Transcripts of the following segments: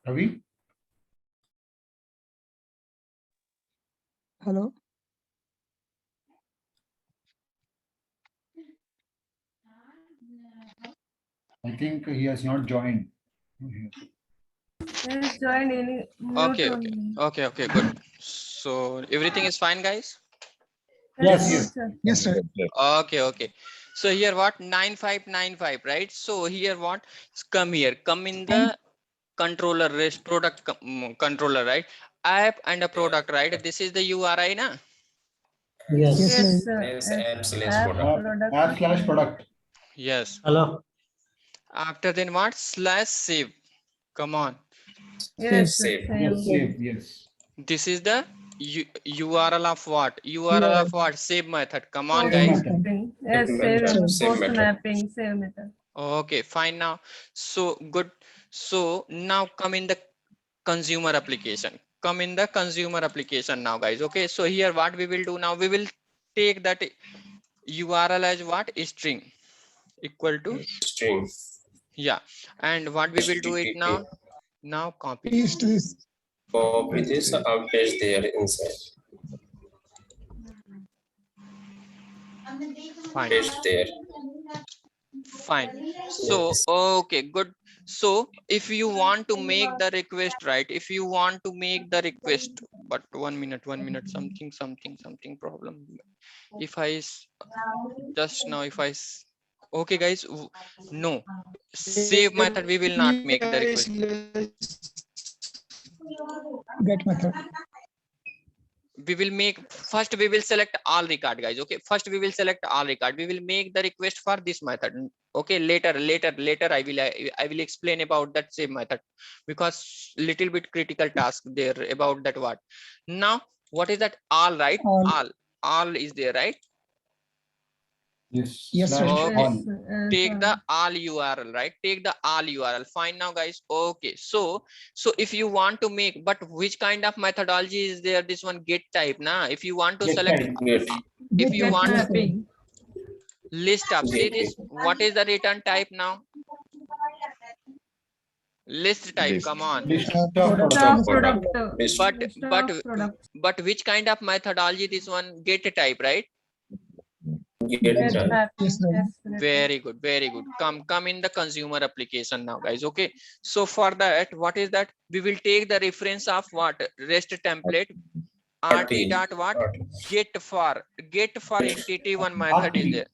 Ravi? Hello. I think he has not joined. Yes, join any Okay, mute. good. So everything is fine, guys? Yes, Yes, yes. sir. Yes, sir. Okay. So here what 9595, right? So here what come here, come in the controller rest product controller, right? App and a product, right? This is the URI, na? Yes, Yes, sir. sir. Yes, App app/product. product. App/product. Yes. Hello. After then what /save. Come on. Yes, sir. Save. Yes, Same. save. Yes. This is the URL of what? URL of what? Save method. Come on, Post guys. method. mapping. Yes, Save save method. Save post method. mapping. Save method. Okay, fine now. So good. So now come in the consumer application. Come in the consumer application now, guys. Okay, so here what we will do now, we will take that URL as what? String equal to, String. yeah. And what we will do it now? Now copy. Copy this and paste there inside. Fine. Paste there. Fine. So okay, good. So if you want to make the request, right? If you want to make the request, but 1 minute, something problem. If I just now, if I okay, guys, no save method, we will not make the request. Get method. We will make first, we will select all record, guys. Okay, first we will select all record. We will make the request for this method. Okay, later I will explain about that same method, because little bit critical task there about that. What now, what is that? All, right? All is there, right? Yes. Yes, sir. Slash Okay. all. Take the all URL, right? Take the all URL. Fine now, guys. Okay, so if you want to make, but which kind of methodology is there? This one get type na. If you want to Get select, type. Get. if you Get want mapping. list up, see this, what is the return type now? List type. Come on. List Product. of List of product. product. List. But which kind of methodology? This one get type, right? Get Get type. mapping. Yes, sir. Yes, sir. Very good, very good. Come in the consumer application now, guys. Okay, so for that, what is that? We will take the reference of what? REST template rt dot what? Get for entity one method is there.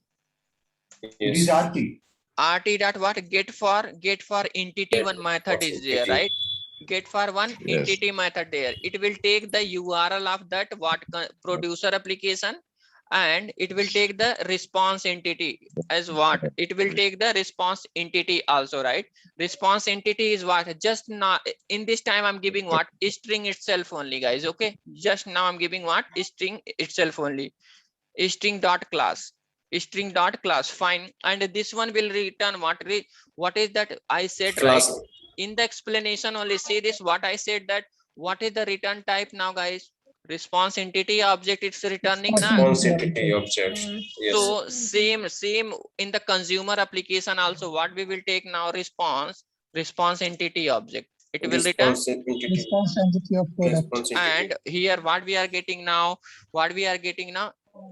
It is Yes. RT. Rt dot what? Get for entity one method is there, right? Get for one entity method there. It will take the URL of that what producer application, and it will take the response entity as what? It will take the response entity also, right? Response entity is what? Just now in this time I'm giving what? String itself only, guys. Okay, just now I'm giving what? String itself only. String dot class. String dot class. Fine. And this one will return what? What is that? I said, Class. right? In the explanation only, see this, what I said, that what is the return type now, guys? Response entity object, it's returning now. Response entity object. Yes. So same in the consumer application also, what we will take now? Response entity object, it will return. Response entity. Response entity of product. Response entity. And here what we are getting now?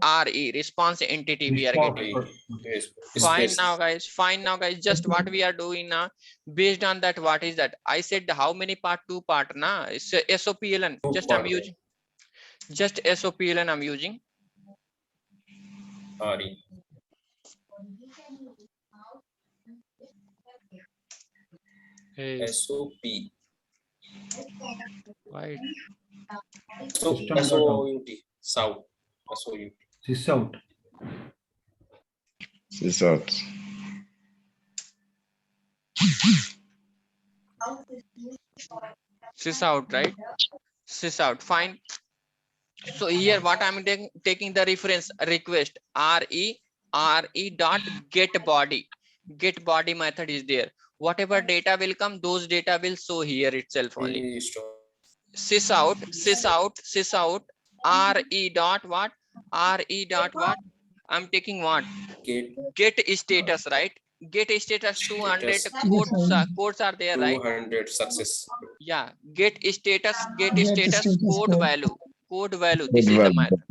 RE, response entity we are getting. Yes. Fine Space. now, guys. Just what we are doing now, based on that, what is that? I said how many part? 2 part na. It's SOPLN. Just I'm using just SOPLN I'm using. RE. Hey, SOP. why? SOUT. South. SOUT. Sysout. Sysout. Sysout, right? Sysout. Fine. So here what I'm taking the reference request re dot get body. Get body method is there. Whatever data will come, those data will show here itself only. Sysout re dot what? I'm taking what? Get status, right? Get status 200 codes are there, right? 200 success. Yeah, get status Get status code code. value. Code value. This is the method.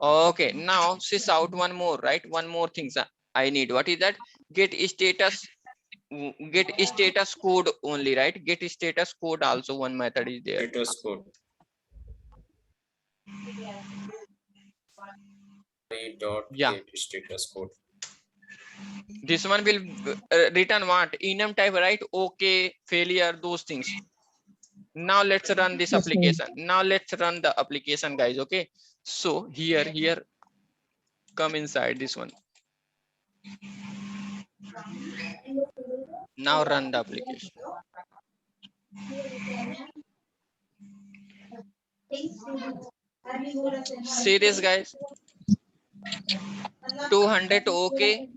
Okay, now sys out one more, right? One more things I need. What is that? Get status code only, right? Get status code also one method is there. Status code. Dot Yeah. get status code. This one will return what? Enum type, right? Okay, failure, those things. Now let's run this Yes, sir. application. Now let's run the application, guys. Okay. So here, come inside this one. Now run the application. See this, guys. 200 okay.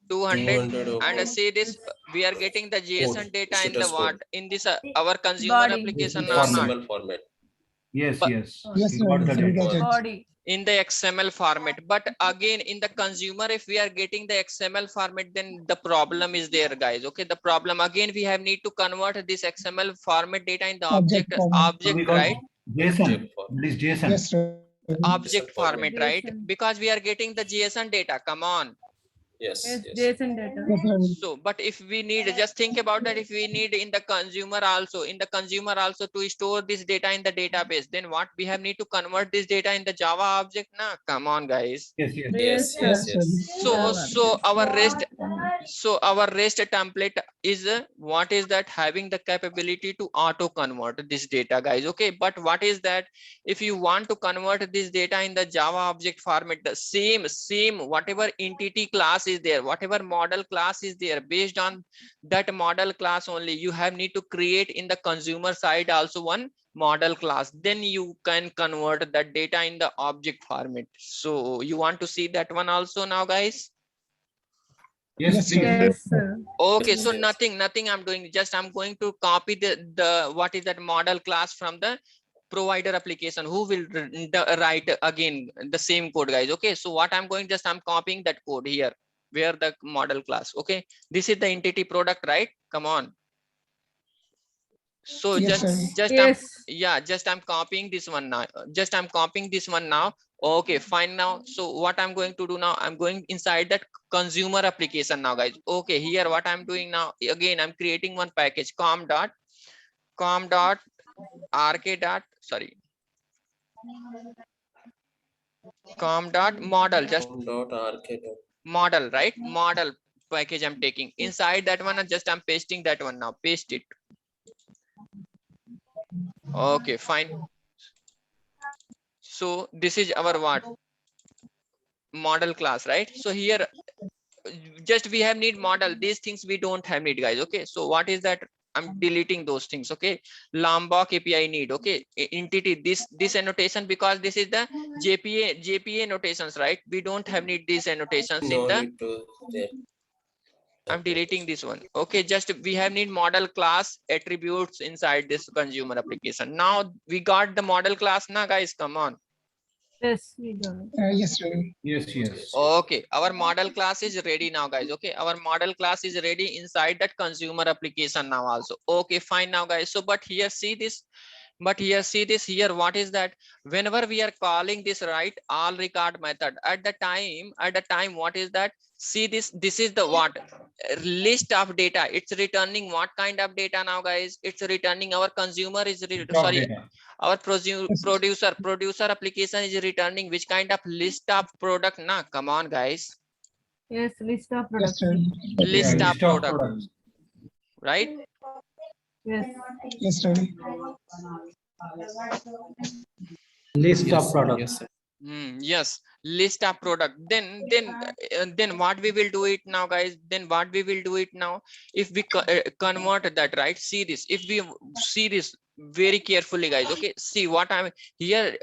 200 okay. and see this, we are getting the JSON data in the Status what? code. In this our consumer Body. application Yes, or yes. not? XML format. Yes, But- yes. Yes, You sir. got the We data. get it. Body. In the XML format, but again in the consumer, if we are getting the XML format, then the problem is there, guys. Okay, the problem again, we have need to convert this XML format data in the Object object, format. So we got right? JSON. Object format. It is JSON. Yes, sir. Object format, format. right? JSON. Because we are getting the JSON data. Come on. Yes, Yes, yes. JSON data. Yes, sir. So, but if we need, just think about that, if we need in the consumer also, to store this data in the database, then what we have need to convert this data in the Java object. Nah, come on, guys. Yes, yes. Yes, Yes, yes, sir. yes. So our REST template is what is that? Having the capability to auto convert this data, guys. Okay, but what is that? If you want to convert this data in the Java object format, the same whatever entity class is there, whatever model class is there, based on that model class only, you have need to create in the consumer side also one model class, then you can convert that data in the object format. So you want to see that one also now, guys? Yes, Yes, please. sir. Yes, sir. Okay, so Yes. nothing I'm doing, just I'm going to copy the what is that model class from the provider application, who will write again the same code, guys. Okay, so what I'm going, just I'm copying that code here where the model class. Okay, this is the entity product, right? Come on. So Yes, sir. just I'm copying this one now. Okay, fine. Now, so what I'm going to do now, I'm going inside that consumer application now, guys. Okay, here what I'm doing now, again I'm creating one package, com dot rk dot sorry com dot model, just Dot RK. model, right? Model package I'm taking inside that one, and just I'm pasting that one now, paste it. Okay, fine. So this is our what? Model class, right? So here just we have need model, these things we don't have need, guys. Okay, so what is that? I'm deleting those things. Okay, Lombok API need. Okay, entity, this annotation, because this is the JPA notations, right? We don't have need these annotations in No the. need to there. I'm deleting this one. Okay, just we have need model class attributes inside this consumer application. Now we got the model class now, guys. Come on. Yes, we got it. Yes, sir. Yes, yes. Okay, our model class is ready now, guys. Okay, our model class is ready inside that consumer application now also. Okay, fine now, guys. So but here see this, here what is that? Whenever we are calling this, right, all record method, at the time what is that? See this is the what? List of data. It's returning what kind of data now, guys? It's returning our consumer is Drop data. our producer application is returning which kind of list of product. Nah, come on, guys. Yes, list of Yes, sir. products. List Yeah, of product, products. right? Yes. Yes, sir. List Yes, of products. yes, sir. Yes, list of product. Then what we will do it now, guys? Then what we will do it now? If we convert that, right? See this. If we see this very carefully, guys. Okay, see what I'm here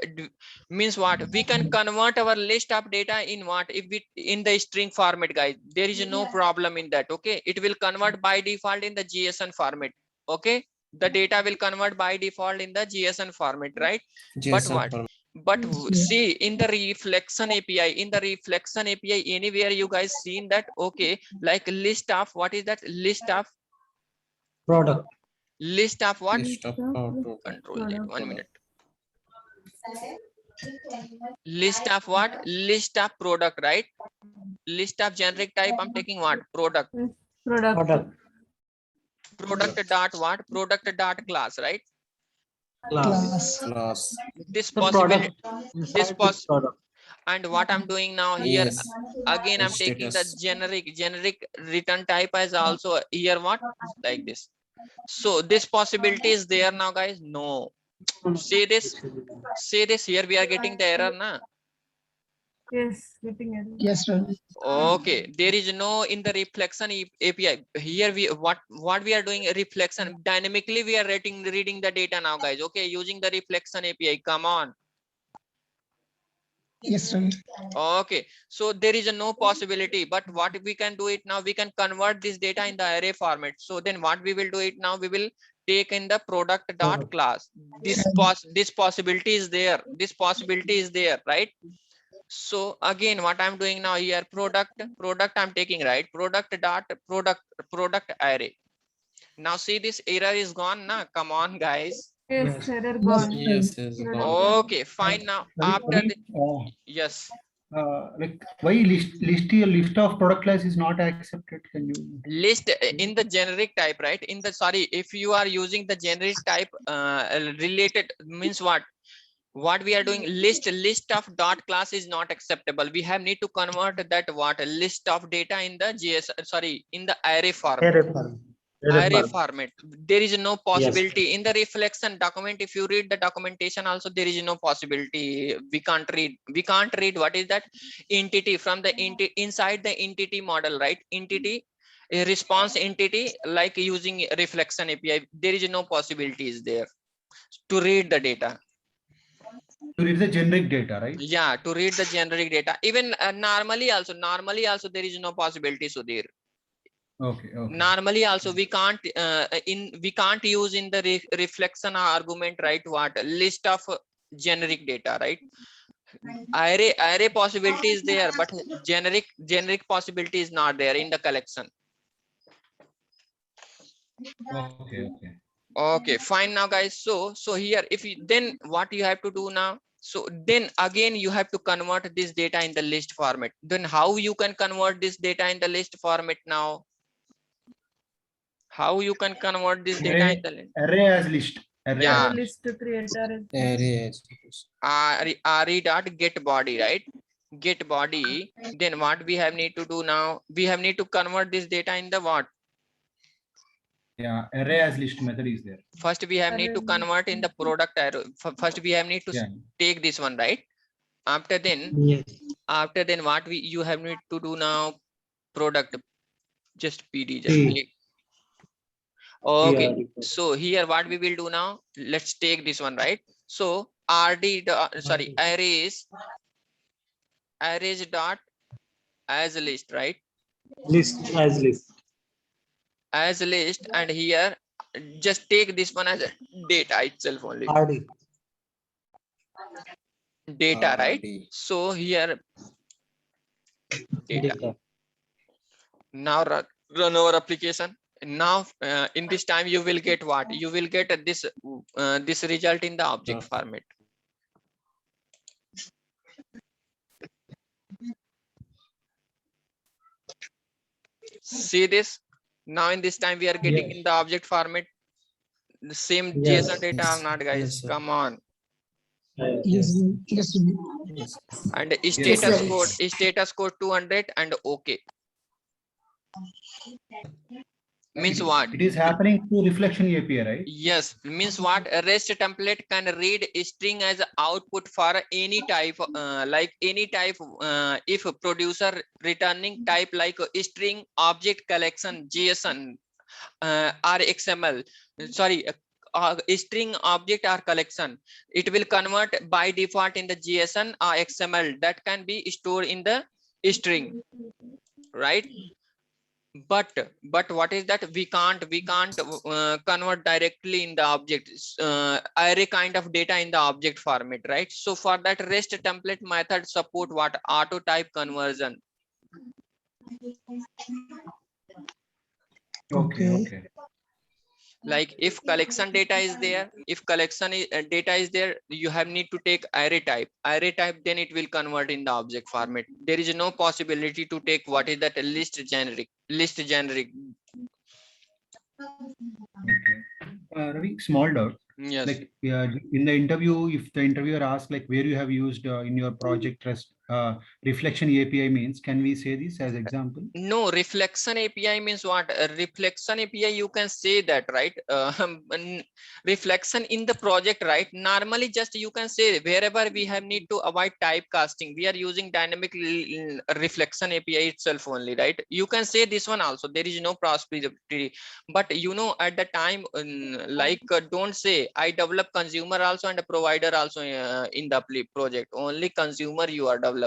means what? We can convert our list of data in what? If we in the string format, guys. There is no problem in that. Okay, it will convert by default in the JSON format. Okay, the data will convert by default in the JSON format, right? But JSON what? format. But Yes. see in the reflection API, anywhere you guys seen that? Okay, like list of what is that? List of Product. List of what? List of auto. Control Z. 1 minute. List of what? List of product, right? List of generic type. I'm taking what? Product. Yes. Product. Product dot what? Product dot class, right? Class. Class. This possibility. This and what I'm doing now here, Yes. again I'm taking the Status. generic return type as also here what? Like this. So this possibility is there now, guys? No. Say this here, we are getting the error na. Yes. Getting it. Yes, sir. Okay, there is no in the reflection API here. We what we are doing, reflection dynamically we are reading the data now, guys. Okay, using the reflection API. Come on. Yes, sir. Okay, so there is no possibility, but what we can do it now, we can convert this data in the array format. So then what we will do it now, we will take in the product dot class. This possibility is there. This possibility is there, right? So again, what I'm doing now here, product I'm taking, right? Product dot product array. Now see, this error is gone now. Come on, guys. Yes. Error gone. Yes. Error gone. Okay, fine. Now after the yes. Like why list of product class is not accepted? Can you? List in the generic type, right? In the, sorry, if you are using the generic type related means what we are doing, list of dot class is not acceptable. We have need to convert that what list of data in the in the array format. Array format. There is no possibility in the reflection document. If you read the documentation also, there is no possibility. We can't read what is that entity from the inside the entity model, right? Entity, a response entity, like using reflection API, there is no possibilities there to read the data. To read the generic data, right? Yeah, to read the generic data. Even normally also there is no possibility. So there. Okay. Normally also we can't use in the reflection argument, right? What list of generic data, right? Array possibility is there, but generic possibility is not there in the collection. Okay, fine. Now guys, so here, if you, then what you have to do now, so then again you have to convert this data in the list format. Then how you can convert this data in the list format now? How you can convert this data in the list? Array as list. Yeah. List to create Array. Array dot get body, right? Get body. Then what we have need to do now? We have need to convert this data in the what? Yeah, array as list method is there. First we have need to convert in the product array. First we have need to take this one, right? After then what you have need to do now? Product, just PD, just click. Okay, so here what we will do now, let's take this one, right? So arrays dot as list, right? As list, and here just take this one as a data itself only. Data, right? So here data. Now run our application. Now in this time you will get what? You will get this this result in the object format. See this? Now in this time we are getting in the object format the same JSON data or not, guys? Come on. Yes. And status code 200 and okay. Means what? It is happening through reflection API, right? Yes, means what? A REST template can read a string as output for any type, like any type. If a producer returning type like a string, object, collection, JSON, or XML, sorry, a string, object, or collection, it will convert by default in the JSON or XML that can be stored in the string, right? But what is that? We can't convert directly in the object array kind of data in the object format, right? So for that, REST template method support what? Auto type conversion. Okay. Like if collection data is there, if data is there, you have need to take array type, then it will convert in the object format. There is no possibility to take what is that list generic. Ravi, small doubt. Yes. Like in the interview, if the interviewer asks like where you have used in your project reflection API means, can we say this as example? No, reflection API means what? Reflection API, you can say that, right? Reflection in the project, right? Normally, just you can say wherever we have need to avoid typecasting, we are using dynamic reflection API itself only, right? You can say this one also. There is no possibility, but you know, at the time, don't say I develop consumer also and a provider also in the project. Only consumer you are developing.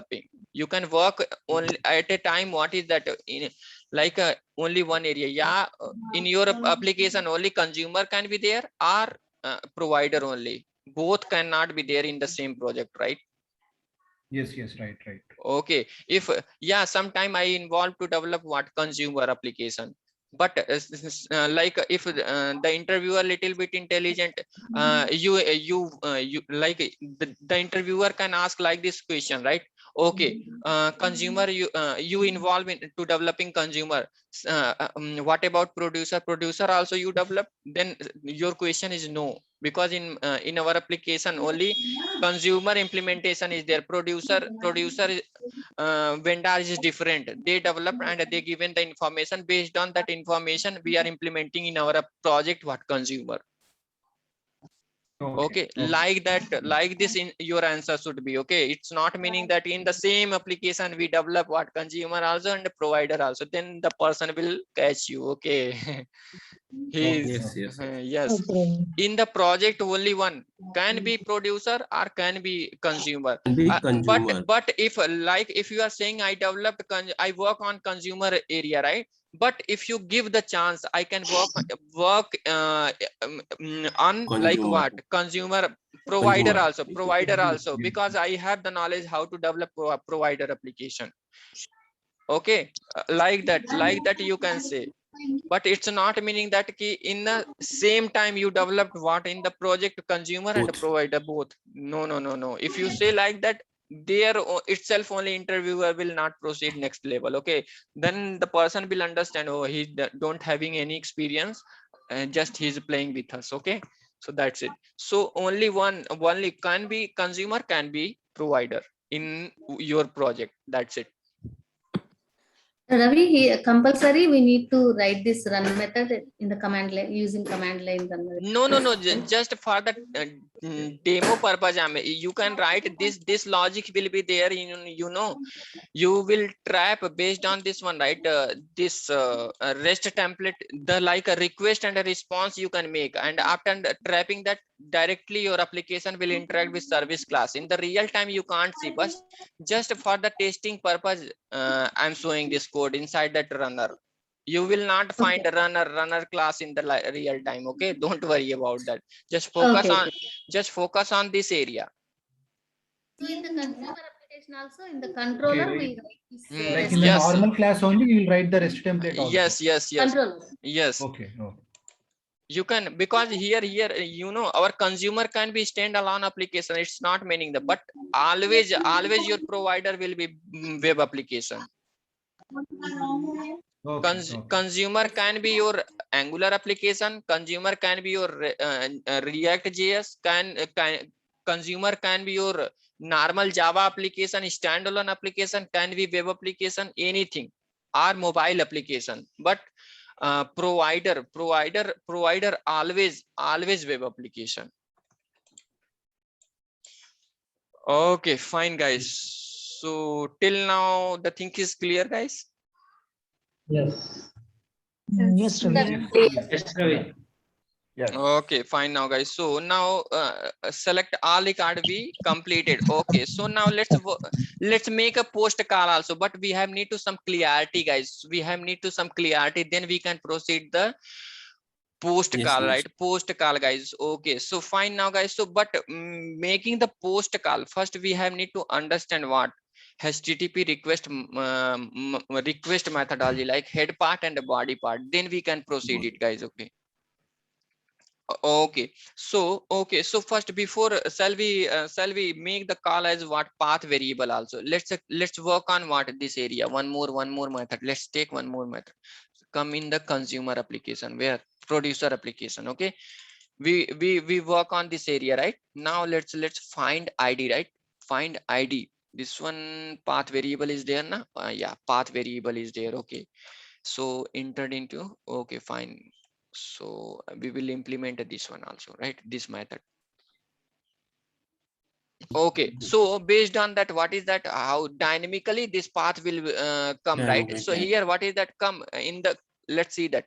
You can work only at a time. What is that in only one area? Yeah, in your application only consumer can be there or provider only. Both cannot be there in the same project, right? Yes, right. Okay, if yeah, sometime I involved to develop what consumer application, but like if the interviewer little bit intelligent, you like the interviewer can ask like this question, right? Okay, consumer, you involve in to developing consumer, what about producer also you develop? Then your question is no, because in our application only consumer implementation is there. Producer vendor is different. They develop and they given the information. Based on that information, we are implementing in our project what consumer. Okay, like that, like this in your answer should be. Okay, it's not meaning that in the same application we develop what consumer also and the provider also, then the person will catch you. Okay. Yes. Yes. Okay. In the project only one can be producer or can be consumer. Can be consumer. But if like if you are saying I developed I work on consumer area, right? But if you give the chance, I can work on like Consumer. what consumer provider also, because I have the knowledge how to develop provider application. Okay, like that you can say. But it's not meaning that in the same time you developed what in the project consumer and provider both. No. If you say like that, there itself only interviewer will not proceed next level. Okay, then the person will understand, oh, he don't having any experience, just he's playing with us. Okay, so that's it. So only can be consumer, can be provider in your project. That's it. Ravi, compulsory we need to write this run method in the command line, using command line run method. No, just for the demo purpose, you can write this logic will be there in, you know, you will trap based on this one, right? This REST template, the like a request and a response you can make, and after trapping that, directly your application will interact with service class. In the real time you can't see, but just for the testing purpose, I'm showing this code inside that runner. You will not find a runner class in the real time. Okay, don't worry about that. Just focus on this area. So in the consumer application also, in the controller we write this, like in the normal class only you will write the REST template also. Yes. controller. Yes. Okay. You can, because here you know, our consumer can be standalone application. It's not meaning that, but always your provider will be web application. Consumer can be your Angular application. Consumer can be your React JS. Consumer can be your normal Java application. Standalone application can be web application, anything, or mobile application. But provider always web application. Okay, fine, guys. So till now the thing is clear, guys. Yes, Ravi. Okay, fine now, guys. So now select all record we completed. Okay, so now let's make a post call also, but we have need to some clarity, guys. We have need to some clarity, then we can proceed the post call, right? Post call, guys. Okay, so fine now, guys. So but making the post call, first we have need to understand what HTTP request methodology, like head part and the body part, then we can proceed it, guys. Okay, Okay, so first before shall we make the call as what path variable also. Let's work on what this area. One more method. Let's take one more method. Come in the consumer application where producer application. Okay, we work on this area, right? Now let's find ID, right? Find ID. This one path variable is there now. Yeah, path variable is there. Okay, so entered into. Okay, fine. So we will implement this one also, right? This method. Okay, so based on that, what is that? How dynamically this path will come, right? So Dynamically. here, what is that come in the? Let's see that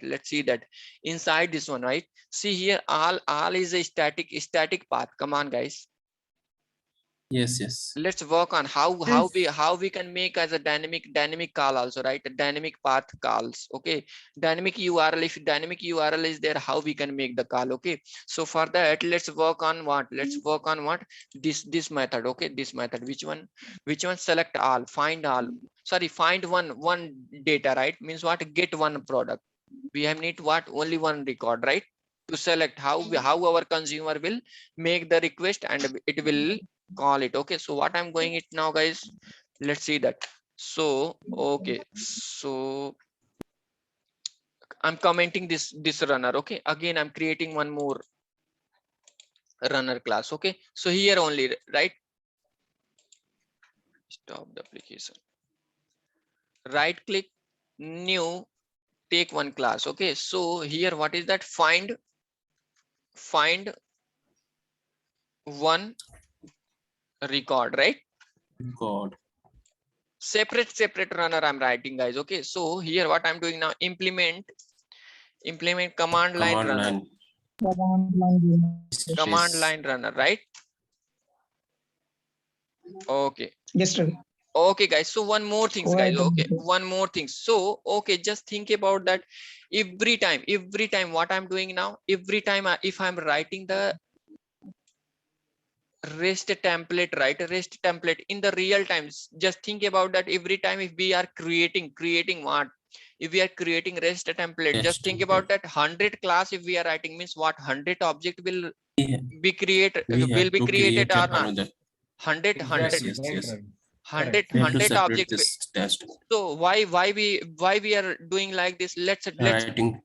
inside this one, right? See here, all is a static path. Come on, guys. Yes. Let's work on how we can make as a dynamic call also, right? A dynamic path calls. Okay, dynamic URL. If dynamic URL is there, how we can make the call? Okay, so for that, let's work on what? This method. Okay, this method. Which one? Select all, find all. Sorry, find one data, right? Means what? Get one product. We have need what? Only one record, right? To select how our consumer will make the request and it will call it. Okay, so what I'm going it now, guys, let's see that. So okay, so I'm commenting this runner. Okay, again I'm creating one more runner class. Okay, so here only, right? Stop the application, right click, new, take one class. Okay, so here what is that? Find one record, right? God. Separate runner I'm writing, guys. Okay, so here what I'm doing now, implement command line Command runner. line. Command line runner, right? Okay. Yes, Ravi. Okay, guys. So one more thing, Go guys. ahead. Okay, one more thing. So okay, just think about that. Every time what I'm doing now, every time if I'm writing the REST template, right? REST template in the real times, just think about that. Every time if we are creating what? If we are creating REST template, just think about that 100 class. If we are writing, means what? 100 object will be created We have to or create not? another. 100 Exactly, yes, right, yes. Ravi. 100 We have to 100 separate object. this test. So why we are doing like this? Writing.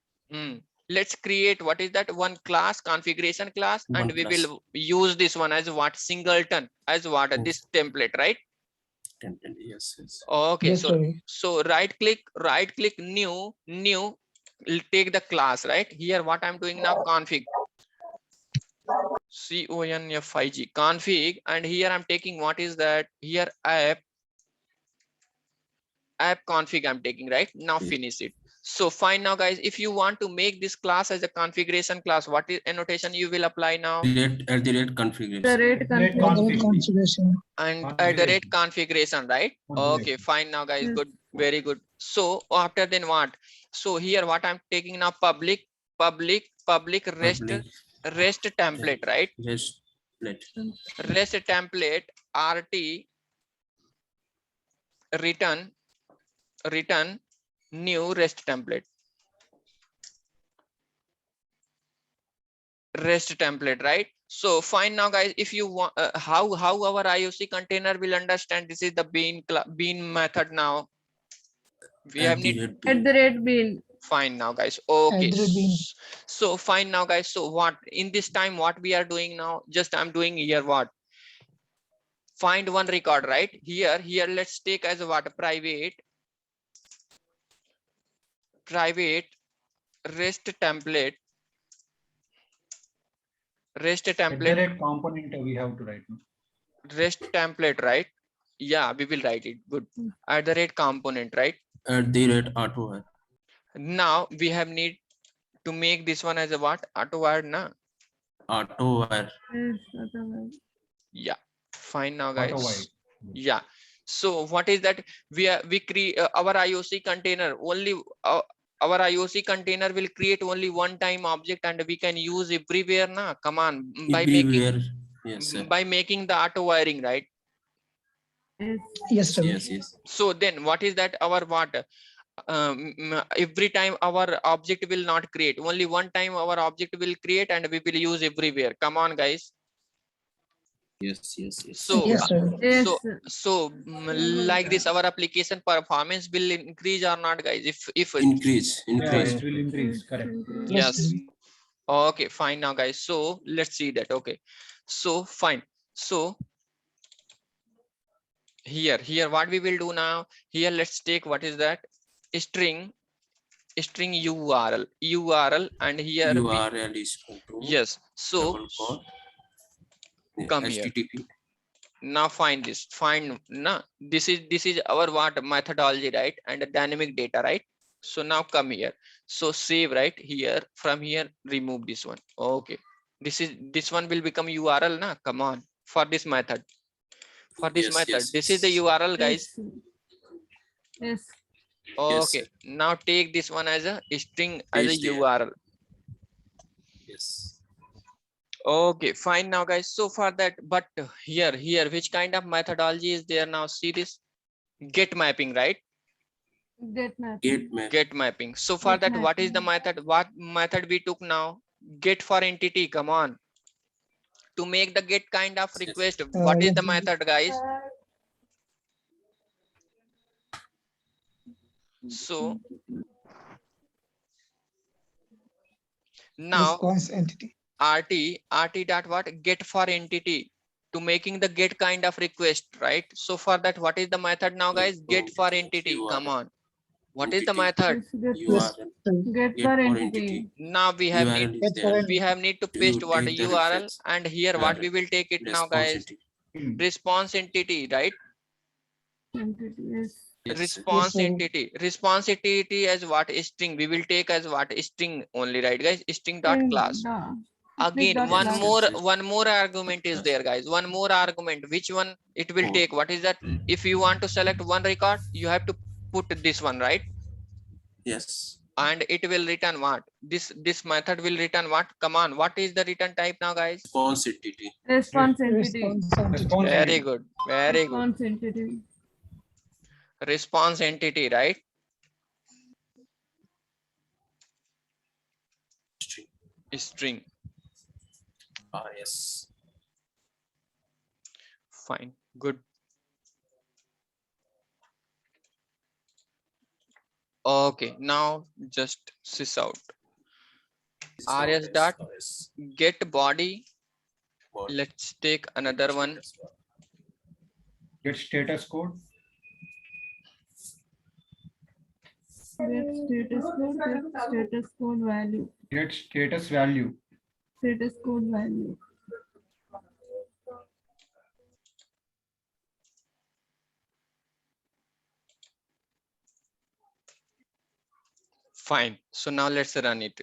Let's create what is that? One class, configuration class, and One we class. will use this one as what? Singleton, as what? Yes. This template, right? Yes. Okay, Yes, Ravi. so right click, new, take the class, right? Here what I'm doing now, config, CONFIG, config, and here I'm taking what is that? Here app config I'm taking, right? Now finish it. So fine now, guys, if you want to make this class as a configuration class, what is annotation you will apply now? @@ configuration. The rate Configuration. And Configuration. configuration, right? Okay, fine now, guys. Yes. Good, very good. So after then what? So here what I'm taking now, public REST template, right? REST template RT return new REST template. Right? So fine now, guys, if you want how our IOC container will understand this is the bean method now. We have need at the rate bill. fine now, guys. Okay, bean. so fine now, guys. So what in this time what we are doing now, just I'm doing here what? Find one record, right? Here let's take as a what? Private REST template. Component we have to write. REST template, right? Yeah, we will write it. Good. @component, right? @auto. Now we have need to make this one as a what? Auto-wire, na? Auto-wire. Yes, otherwise. Yeah. Fine now, guys. Auto-wire. Yeah. So what is that? We create our IOC container only. Our IOC container will create only one time object and we can use everywhere, na? Come on, Everywhere. Yes, sir. by making the auto wiring, right? Yes. Yes, Ravi. Yes. So then what is that? Our what? every time our object will not create, only one time our object will create and we will use everywhere. Come on guys. Yes, yes, yes. So Yes, sir. Yes. like this our application performance will increase or not guys, if Increase, Yeah, increase. it will increase, correct. yes. sir. Okay, fine now guys, so let's see that. Okay, so fine. So here what we will do now, here let's take what is that string URL and here we, URL is equal to yes, so double quote, come here. HTTP. Now find this, this is our what methodology, right? And the dynamic data, right? So now come here, so save right here, from here remove this one. Okay, this one will become URL na. Come on, for this method, Yes, method, yes, this is the URL guys. Yes. Okay, Yes. now take this one as a string, as a Paste there. URL. Yes. Okay, fine now guys, so for that, but here which kind of methodology is there now? See this get mapping, right? Get map. Get Mapping. So for Get that, what is the method? What method we took now? Get for entity. Come on. To make the get kind of Yes. request, what is the yes. method, guys? So now Response entity. RT dot what? Get for entity. To making the get kind of request, right? So for that, what is the method now, guys? Get for entity. Come on. What is the Entity. method? Yes, URL. sir. Get for entity. Now we have need URL is Get for there. entity. we have need to You paste what take the URL, reference. and here what URL. we will take it now, Response guys? entity. Response entity, right? Entity. Yes. Yes. Response sir. entity. Response entity as what? String. We will take as what? String only, right, guys? String dot class. Again, dot one class. more Yes. one more argument is there, guys. One more argument. Which one it will Oh. take? What is that? If you want to select one record, you have to put this one, right? Yes. And it will return what? This method will return what? Come on. What is the return type now, guys? Response entity. Response entity. Response entity. Response Very entity. good. Very good. Response entity. Response entity, right? String. String. Yes. Fine. Good. Okay. Now just sys out. RS dot RS. get body. Body. Let's take another one. Get status code. Get status code. Get status code value. Get status value. Status code value. Fine. So now let's run it.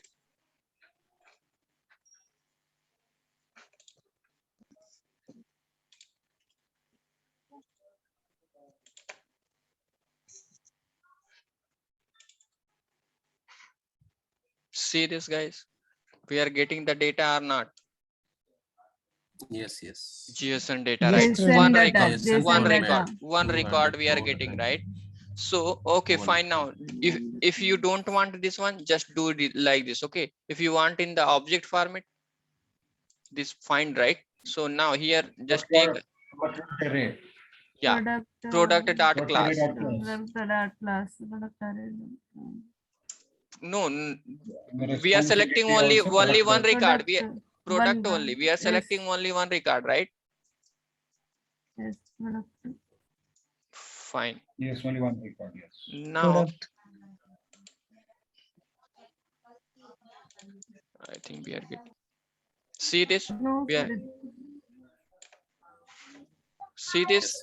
See this, guys? We are getting the data or not? Yes, yes. JSON data, Yes, right? sir. One JSON record, data. Yes, one JSON record, data. one record we are getting, right? So okay, fine. Now if you don't want this one, just do it like this. Okay, if you want in the object format, this fine, right? So now here just take, Product array. yeah, product dot Product class. array dot class. Product dot class. Product array. No, The we are response selecting entity only also product one dot- record. We Product, product one, only. We are yes. selecting only one record, right? Yes. Product. Fine. Yes, only one record, yes. Now Product. I think we are good. See this? No. We are, sorry. see this?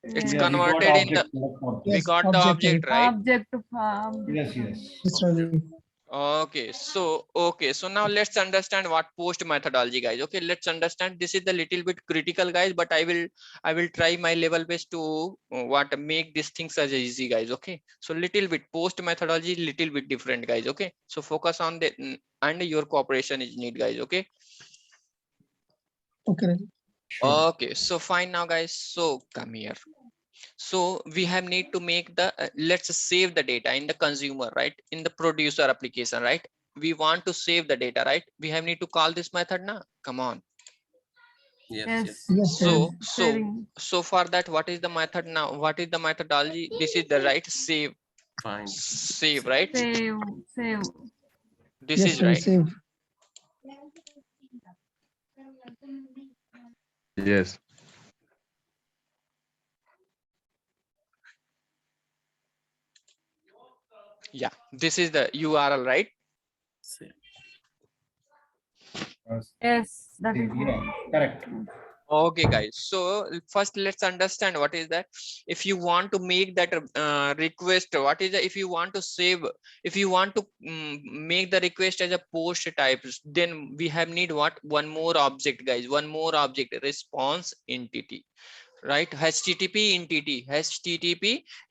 It's Yeah. Yeah, we got converted in the, object, product object. we Yes, got the object, right? Object. Yes, yes. Yes, sir. Okay, so now let's understand what post methodology, guys. Okay, let's understand. This is the little bit critical, guys, but I will try my level best to what make these things as easy, guys. Okay, so little bit post methodology, little bit different, guys. Okay, so focus on the and your cooperation is need, guys. Okay. Okay. Sure. Okay, so fine now, guys. So come here. So we have need to make the let's save the data in the consumer, right? In the producer application, right? We want to save the data, right? We have need to call this method now. Come on. Yes, Yes. yes. Yes, sir. Saving. So for that, what is the method now? What is the methodology? This is the right save, Fine. right? Save. This Yes, is sir. right. Save. Yes. Yeah, this is the URL, right? Yes, that is Yeah, correct. Okay, guys. So first, let's understand what is that. If you want to make that request, what is that? If you want to save, if you want to make the request as a post type, then we have need what? One more object, guys. One more object, response entity, right? HTTP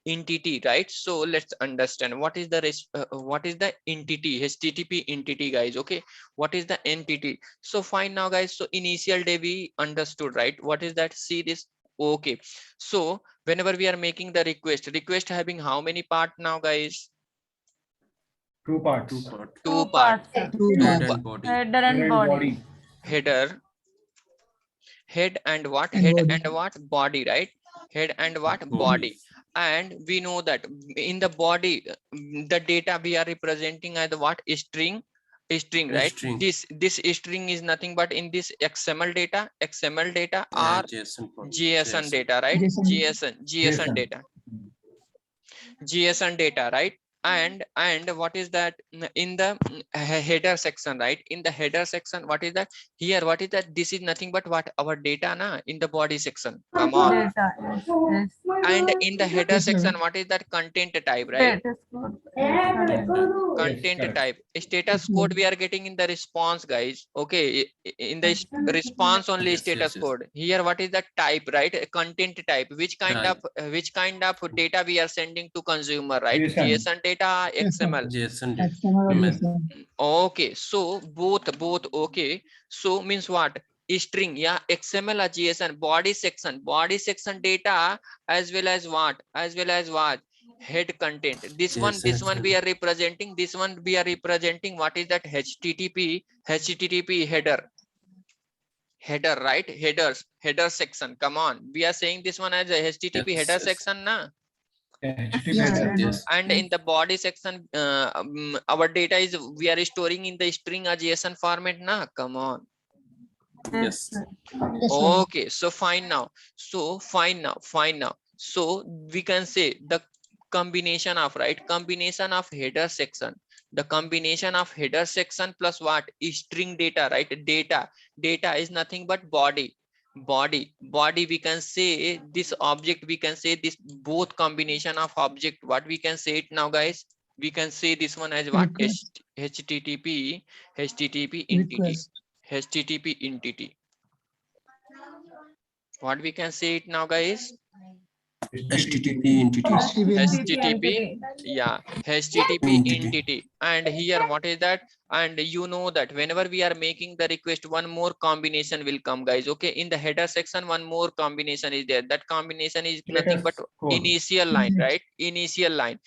entity, right? So let's understand what is the entity, HTTP entity, guys. Okay, what is the entity? So fine now, guys. So initial day we understood, right? What is that? See this. Okay, so whenever we are making the request having how many part now, guys? Two parts. Two part. Two Head parts. and body. Header Head and and body. Header, head and what? And Head body. and what? Body, right? Head and what? Body. Body. And we know that in the body, the data we are representing as the what? String, right? String. This string is nothing but in this XML data or JSON format. JSON data, right? JSON. JSON data, JSON data, right? And what is that? In the header section, right? In the header section, what is that? Here, what is that? This is nothing but what? Our data na in the body section. Come on. Data. Yes. And in the header Yes, sir. section, what is that? Content type, right? Status code. Yes, Content correct. type. Status Yes, code ma'am. we are getting in the response, guys. Okay, in the response only Yes, status yes. code. Here, what is the type, right? Content type. Which kind Type. of data we are sending to consumer, right? JSON. JSON data, Yes, sir. XML. JSON data. XML or Amen. JSON. Okay, so both. Okay, so means what? String, yeah, XML or JSON. Body section data, as well as what? Head content. This one JSON. we are representing. This one we are representing. What is that? HTTP header, right? Header section. Come on, we are saying this one as a HTTP Yes, header yes. section, na? HTTP Yes, header. sir. Yes. And in the body section, our data is we are storing in the string or JSON format, na? Come on. Yes. Yes, sir. Okay, so fine now. So we can say the combination of, right? Combination of header section. The combination of header section plus what? String data, right? Data is nothing but body. We can say this object, we can say this both combination of object. What we can say it now, guys? We can say this one as what? Request. HTTP entity. Request. HTTP entity. What we can say it now, guys? HTTP entity. HTTP, yeah, HTTP Entity. entity. And here, what is that? And you know that whenever we are making the request, one more combination will come, guys. Okay, in the header section, one more combination is there. That combination is nothing but initial line, right? Initial line.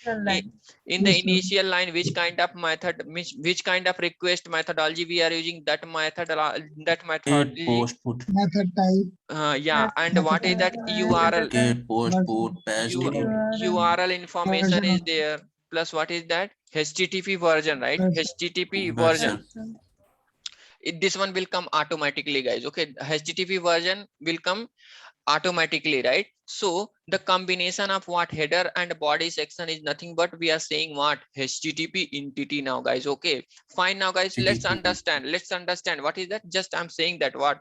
In the Yes, sir. initial line, which kind of method, which kind of request methodology we are using? That method, Get, post, put. Method type. yeah. And what is that? URL. Get, post, put, patch, U- delete. URL information Version is of- there. Plus what is that? HTTP version, right? Version. HTTP Version. version. This one will come automatically, guys. Okay, HTTP version will come automatically, right? So the combination of what header and body section is nothing but we are saying what? HTTP entity now, guys. Okay, fine now, guys. Let's understand what is that. Just I'm saying that what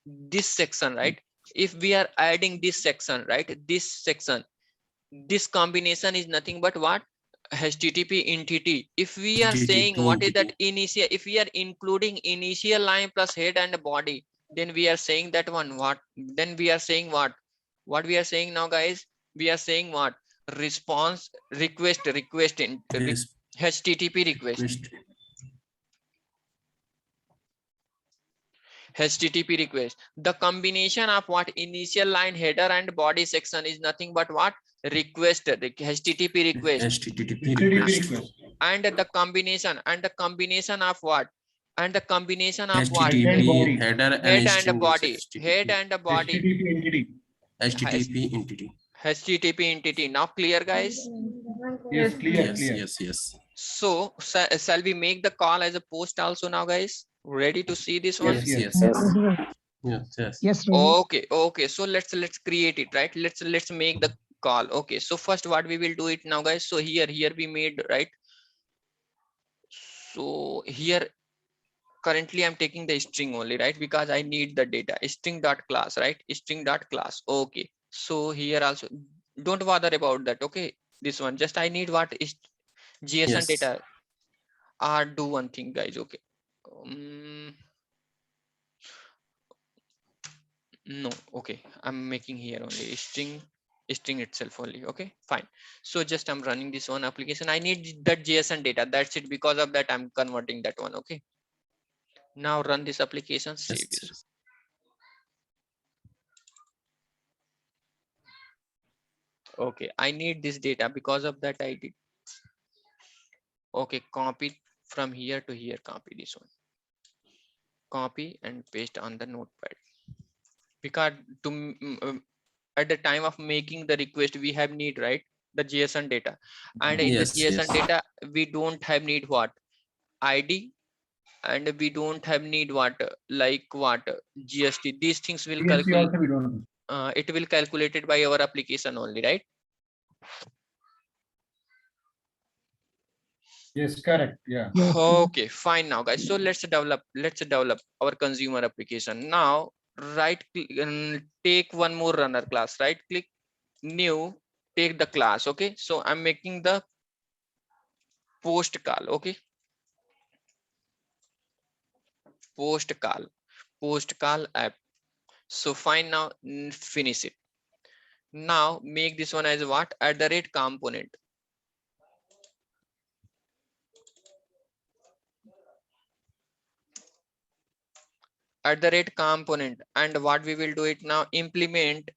this section, right? If we are adding this section, right? This combination is nothing but what? HTTP entity. If we are saying what is that initial, if we are including initial line plus head and body, then we are saying that one what? Then we are saying what? What we are saying now, guys? We are saying what? Response request in HTTP request. HTTP request. The combination of what initial line header and body section is nothing but what request, the HTTP request, HTTP HTTP request. request. and the combination of what, and the combination of what, HTTP header and head and string is body, HTTP. head and body, HTTP entity. HTTP entity. HTTP entity. Now clear, guys? Yes, clear, Yes, clear. yes, yes. So shall we make the call as a post also now, guys? Ready to see this one? Yes, Yes, yes, yes. Yes, yes. Okay, so let's create it, right? Let's make the call. Okay, so first what we will do it now, guys. So here we made, right? So here currently I'm taking the string only, right? Because I need the data, string dot class, right? String dot class. Okay, so here also don't bother about that. Okay, this one just I need what is JSON Yes. data. Or do one thing, guys. Okay. No, okay, I'm making here only string itself only. Okay, fine. So just I'm running this one application. I need that JSON data. That's it. Because of that, I'm converting that one. Okay. Now run this application. Save Yes, this. yes. Okay, I need this data. Because of that, I did. Okay, copy from here to here. Copy this one. Copy and paste on the notepad. Because at the time of making the request, we have need, right, the JSON data, and in Yes, the JSON yes. data we don't have need what ID, and we don't have need what like what GST. These things will PSP calculate. also we don't know. It will calculate it by our application only, right? Yes, correct. Yeah. Okay, fine now, guys. So let's develop our consumer application. Now take one more runner class, right click, new, take the class. Okay, so I'm making the post call. Okay, post call app. So fine, now finish it. Now make this one as what, @component. @component, and what we will do it now, implement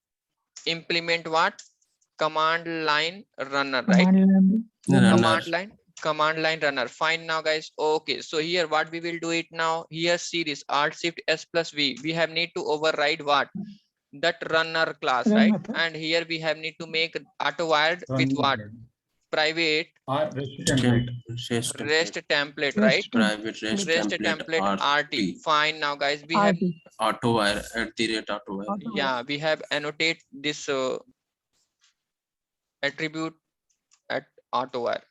what, command line runner, right? Command line runner. Fine now, guys. Okay, so here what we will do it now, here see this Alt Shift S plus V, we have need to override what, that runner class, right? And here we have need to make auto wired with what, private REST template, right? Private REST REST template RT. Fine now, guys, we have, AutoWire @AutoWire. yeah, we have annotate this attribute at AutoWire.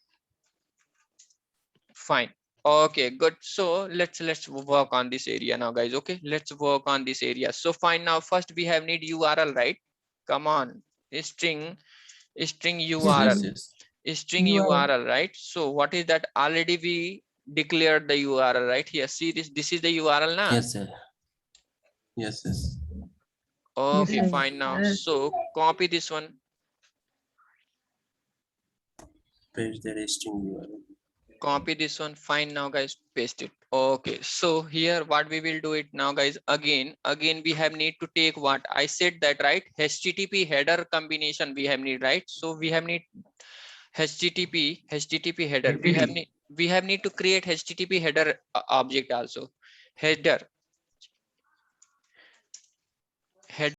Fine. Okay, good. So let's work on this area now, guys. Okay, let's work on this area. So fine, now first we have need URL, right? Come on, string URL. Yes, String URL, right? So what is that? Already we declared the URL, right? Here, see this is the URL now. yes, sir. Yes, yes. Okay, fine now. So copy this one, Paste the string URL. copy this one. Fine now, guys, paste it. Okay, so here what we will do it now, guys, again we have need to take what I said that, right? HTTP header combination we have need, right? So we have need HTTP header. We have need to create HTTP header object also. Header